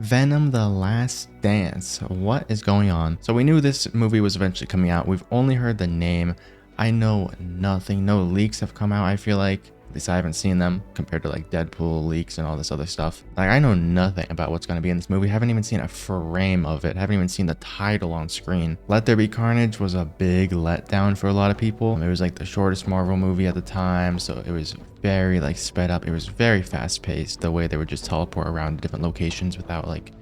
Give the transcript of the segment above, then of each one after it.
Venom: The Last Dance. What is going on? So we knew this movie was eventually coming out. We've only heard the name. I know nothing. No leaks have come out, I feel like. At least I haven't seen them compared to like Deadpool leaks and all this other stuff. Like I know nothing about what's going to be in this movie. Haven't even seen a frame of it. Haven't even seen the title on screen. Let There Be Carnage was a big letdown for a lot of people. It was like the shortest Marvel movie at the time. So it was very like sped up. It was very fast paced. The way they would just teleport around to different locations without like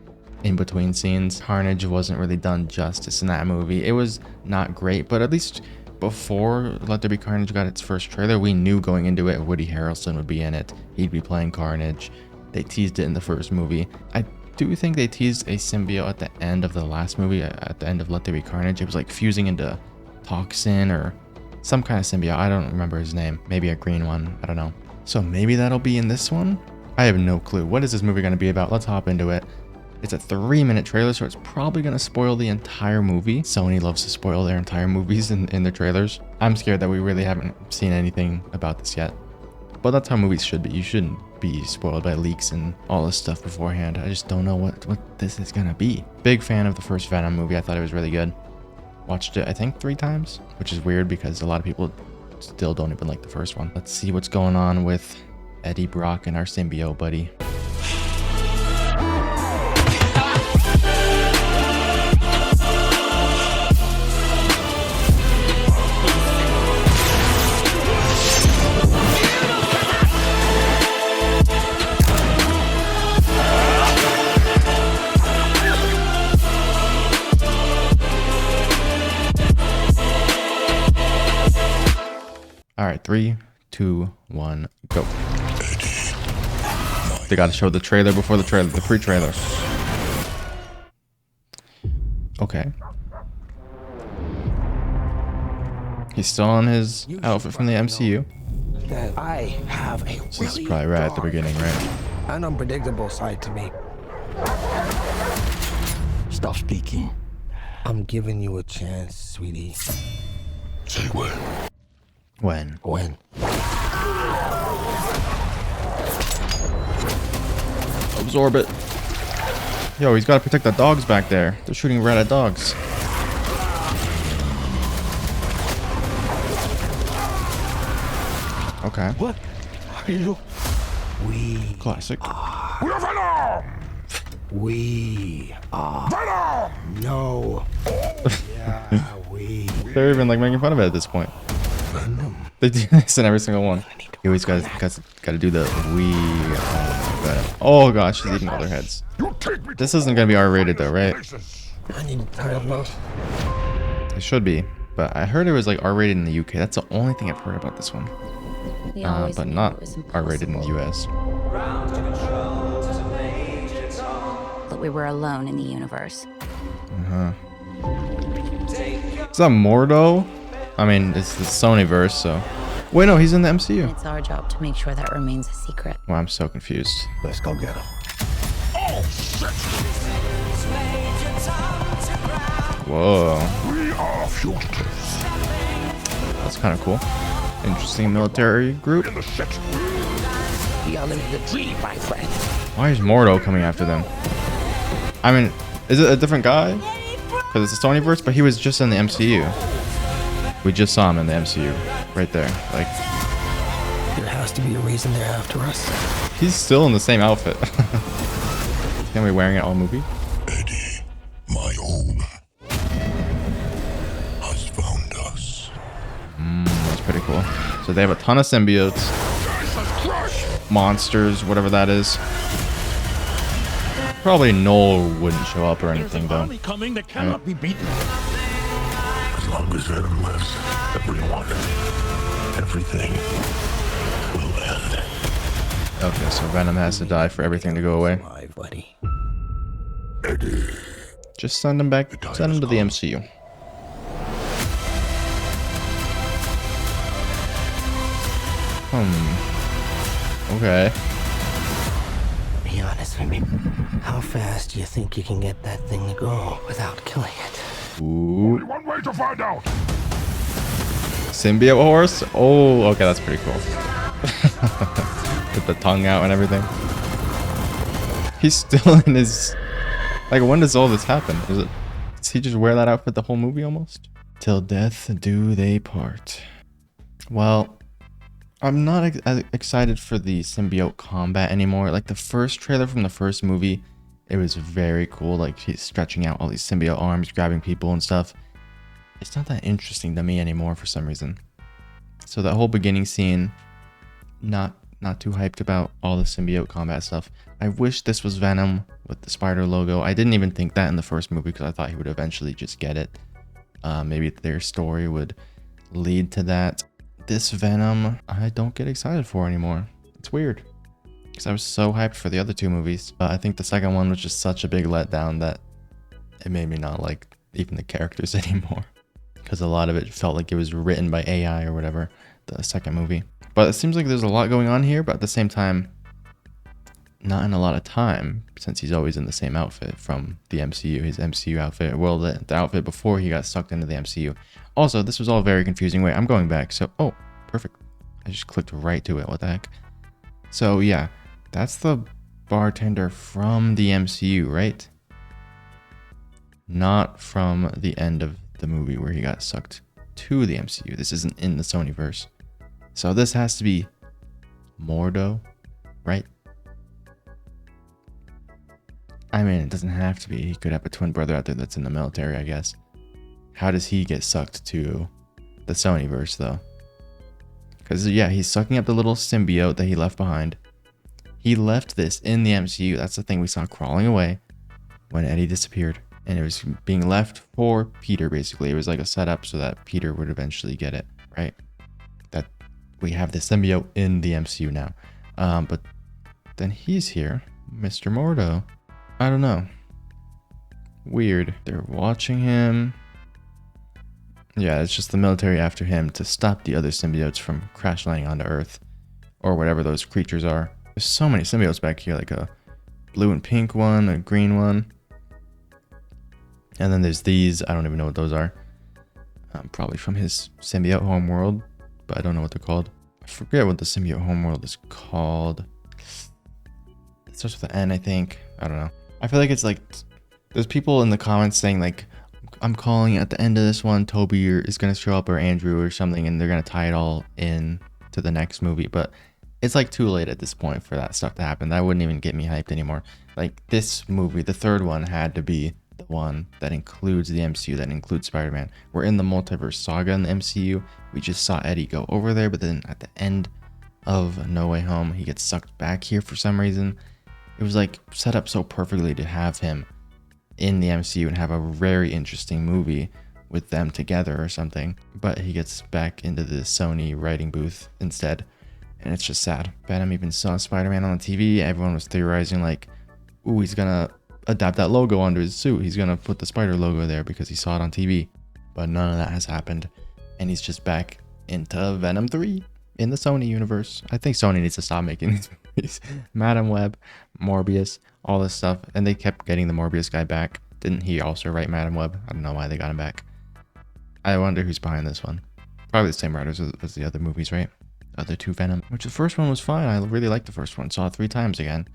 in between scenes. Carnage wasn't really done justice in that movie. It was not great, but at least before Let There Be Carnage got its first trailer, we knew going into it Woody Harrelson would be in it. He'd be playing Carnage. They teased it in the first movie. I do think they teased a symbiote at the end of the last movie, at the end of Let There Be Carnage. It was like fusing into toxin or some kind of symbiote. I don't remember his name. Maybe a green one. I don't know. So maybe that'll be in this one? I have no clue. What is this movie going to be about? Let's hop into it. It's a 3-minute trailer, so it's probably going to spoil the entire movie. Sony loves to spoil their entire movies in their trailers. I'm scared that we really haven't seen anything about this yet. But that's how movies should be. You shouldn't be spoiled by leaks and all this stuff beforehand. I just don't know what this is going to be. Big fan of the first Venom movie. I thought it was really good. Watched it, I think, 3 times, which is weird because a lot of people still don't even like the first one. Let's see what's going on with Eddie Brock and our symbiote buddy. All right, 3, 2, 1, go. They got to show the trailer before the trailer, the pre-trailer. Okay. He's still on his outfit from the MCU. That I have a This is probably right at the beginning, right? an unpredictable side to me. Stop speaking. I'm giving you a chance, sweetie. Say when. When? When? Absorb it. Yo, he's got to protect the dogs back there. They're shooting right at dogs. Okay. What are you? We Classic. We're Venom! We are Venom! no. Yeah, we. They're even like making fun of it at this point. Venom. They do this in every single one. You always got to do the we. Oh gosh, she's eating all their heads. You take me. This isn't gonna be R-rated though, right? I need a time out. It should be, but I heard it was like R-rated in the UK. That's the only thing I've heard about this one. But not R-rated in the US. That we were alone in the universe. Is that Mordo? I mean, it's the Sony verse, so. Wait, no, he's in the MCU. It's our job to make sure that remains a secret. Well, I'm so confused. Let's go get him. Oh, shit! Whoa, We are fugitives. that's kind of cool. Interesting military group. In the shit. We are living the dream, my friend. Why is Mordo coming after them? I mean, is it a different guy? Because it's a Sony verse, but he was just in the MCU. We just saw him in the MCU, right there. Like, There has to be a reason they're after us. he's still in the same outfit. He's gonna be wearing it all movie. Eddie, my own, has found us. That's pretty cool. So they have a ton of symbiotes, monsters, whatever that is. Probably Noel wouldn't show up or anything though. Army coming that cannot be beaten. As long as Venom lives, everyone, everything will end. Okay, so Venom has to die for everything to go away. My buddy. Eddie. Just send him back. Send him to the MCU. Okay. Be honest with me. How fast do you think you can get that thing to go without killing it? Ooh. Only one way to find out. Symbiote horse? Oh, okay, that's pretty cool. With the tongue out and everything. He's still in his Like, when does all this happen? Does he just wear that outfit the whole movie almost? Till death do they part. Well, I'm not as excited for the symbiote combat anymore. Like, the first trailer from the first movie, it was very cool. Like, he's stretching out all these symbiote arms, grabbing people and stuff. It's not that interesting to me anymore for some reason. So that whole beginning scene, not too hyped about all the symbiote combat stuff. I wish this was Venom with the spider logo. I didn't even think that in the first movie because I thought he would eventually just get it. Maybe their story would lead to that. This Venom, I don't get excited for anymore. It's weird because I was so hyped for the other two movies. I think the second one was just such a big letdown that it made me not like even the characters anymore, because a lot of it felt like it was written by AI or whatever, the second movie. But it seems like there's a lot going on here, but at the same time, not in a lot of time, since he's always in the same outfit from the MCU, his MCU outfit. Well, the outfit before he got sucked into the MCU. Also, this was all very confusing. Wait, I'm going back. So, oh, perfect. I just clicked right to it. What the heck? So, yeah, that's the bartender from the MCU, right? Not from the end of the movie where he got sucked to the MCU. This isn't in the Sonyverse. So this has to be Mordo, right? I mean, it doesn't have to be. He could have a twin brother out there that's in the military, I guess. How does he get sucked to the Sonyverse, though? Because, yeah, he's sucking up the little symbiote that he left behind. He left this in the MCU. That's the thing we saw crawling away when Eddie disappeared. And it was being left for Peter, basically. It was like a setup so that Peter would eventually get it, right? That we have the symbiote in the MCU now. But then he's here, Mr. Mordo. I don't know. Weird. They're watching him. Yeah, it's just the military after him to stop the other symbiotes from crash landing onto Earth. Or whatever those creatures are. There's so many symbiotes back here, like a blue and pink one, a green one. And then there's these. I don't even know what those are. Probably from his symbiote homeworld, but I don't know what they're called. I forget what the symbiote homeworld is called. It starts with an N, I think. I don't know. I feel like it's like there's people in the comments saying like, I'm calling at the end of this one, Toby is going to show up or Andrew or something, and they're going to tie it all in to the next movie. But it's like too late at this point for that stuff to happen. That wouldn't even get me hyped anymore. Like this movie, the third one had to be the one that includes the MCU, that includes Spider-Man. We're in the multiverse saga in the MCU. We just saw Eddie go over there, but then at the end of No Way Home, he gets sucked back here for some reason. It was like set up so perfectly to have him in the MCU and have a very interesting movie with them together or something. But he gets back into the Sony writing booth instead. And it's just sad. Venom even saw Spider-Man on the TV. Everyone was theorizing like, ooh, he's gonna adapt that logo onto his suit. He's gonna put the spider logo there because he saw it on TV. But none of that has happened. And he's just back into Venom 3 in the Sony universe. I think Sony needs to stop making these movies. Madam Web, Morbius, all this stuff. And they kept getting the Morbius guy back. Didn't he also write Madam Web? I don't know why they got him back. I wonder who's behind this one. Probably the same writers as the other movies, right? Other two Venom. Which the first one was fine. I really liked the first one. Saw it 3 times again.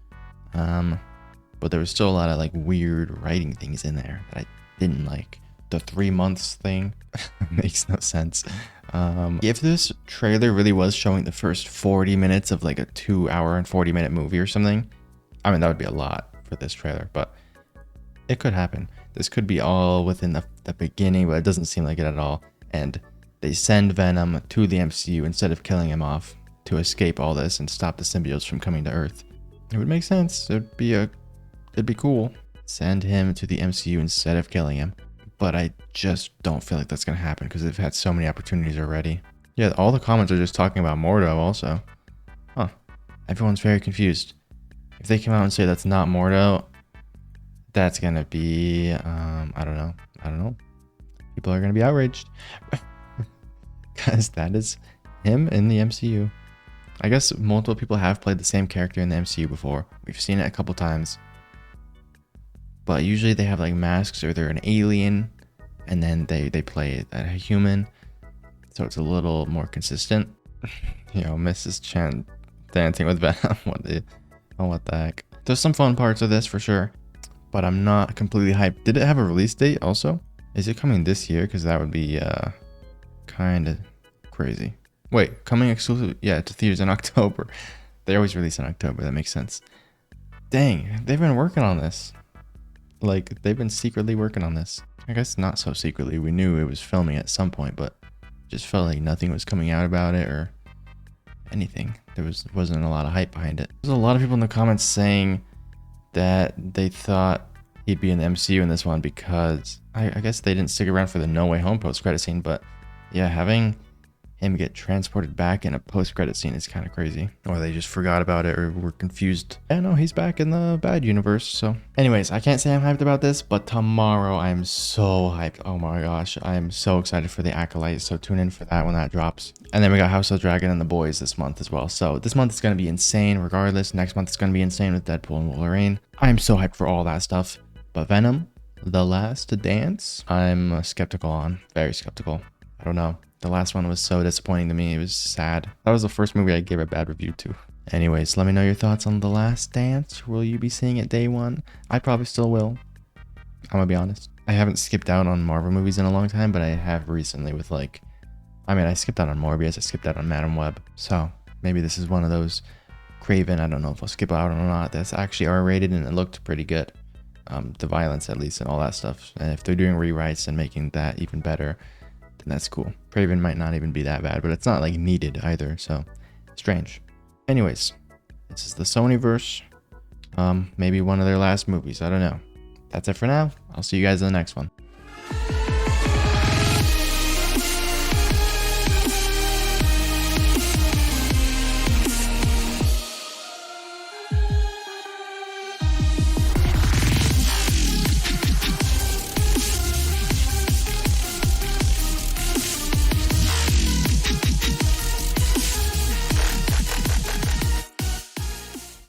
But there was still a lot of like weird writing things in there that I didn't like. The 3 months thing makes no sense. If this trailer really was showing the first 40 minutes of like a 2-hour and 40-minute movie or something, I mean, that would be a lot for this trailer, but it could happen. This could be all within the beginning, but it doesn't seem like it at all. And they send Venom to the MCU instead of killing him off to escape all this and stop the symbiotes from coming to Earth. It would make sense. It'd be cool. Send him to the MCU instead of killing him. But I just don't feel like that's going to happen because they've had so many opportunities already. Yeah, all the comments are just talking about Mordo also. Huh. Everyone's very confused. If they come out and say that's not Mordo, that's going to be, I don't know. People are going to be outraged. Because that is him in the MCU. I guess multiple people have played the same character in the MCU before. We've seen it a couple times. But usually they have like masks or they're an alien. And then they play a human. So it's a little more consistent. You know, Mrs. Chen dancing with Venom. What the heck. There's some fun parts of this for sure. but I'm not completely hyped. Did it have a release date also? Is it coming this year? Because that would be kind of crazy. Wait, coming exclusive? Yeah, to theaters in October. They always release in October. That makes sense. Dang, they've been working on this. Like, they've been secretly working on this. I guess not so secretly. We knew it was filming at some point, but just felt like nothing was coming out about it or anything. There wasn't a lot of hype behind it. There's a lot of people in the comments saying that they thought he'd be in the MCU in this one because I guess they didn't stick around for the No Way Home post-credit scene, but yeah, having him get transported back in a post-credit scene is kind of crazy. Or they just forgot about it or were confused. Yeah, no, he's back in the bad universe. So anyways, I can't say I'm hyped about this, but tomorrow I'm so hyped. Oh my gosh, I'm so excited for the Acolyte. So tune in for that when that drops. And then we got House of Dragon and The Boys this month as well. So this month is going to be insane regardless. Next month is going to be insane with Deadpool and Wolverine. I'm so hyped for all that stuff. But Venom, The Last Dance, I'm skeptical on. Very skeptical. I don't know. The last one was so disappointing to me. It was sad. That was the first movie I gave a bad review to. Anyways, let me know your thoughts on The Last Dance. Will you be seeing it day one? I probably still will. I'm gonna be honest. I haven't skipped out on Marvel movies in a long time, but I have recently with like... I mean, I skipped out on Morbius. I skipped out on Madam Web. So maybe this is one of those Craven. I don't know if I'll skip out or not. That's actually R-rated and it looked pretty good. The violence at least and all that stuff. And if they're doing rewrites and making that even better, then that's cool. Craven might not even be that bad, but it's not like needed either, so strange. Anyways, this is the Sonyverse. Maybe one of their last movies. I don't know. That's it for now. I'll see you guys in the next one.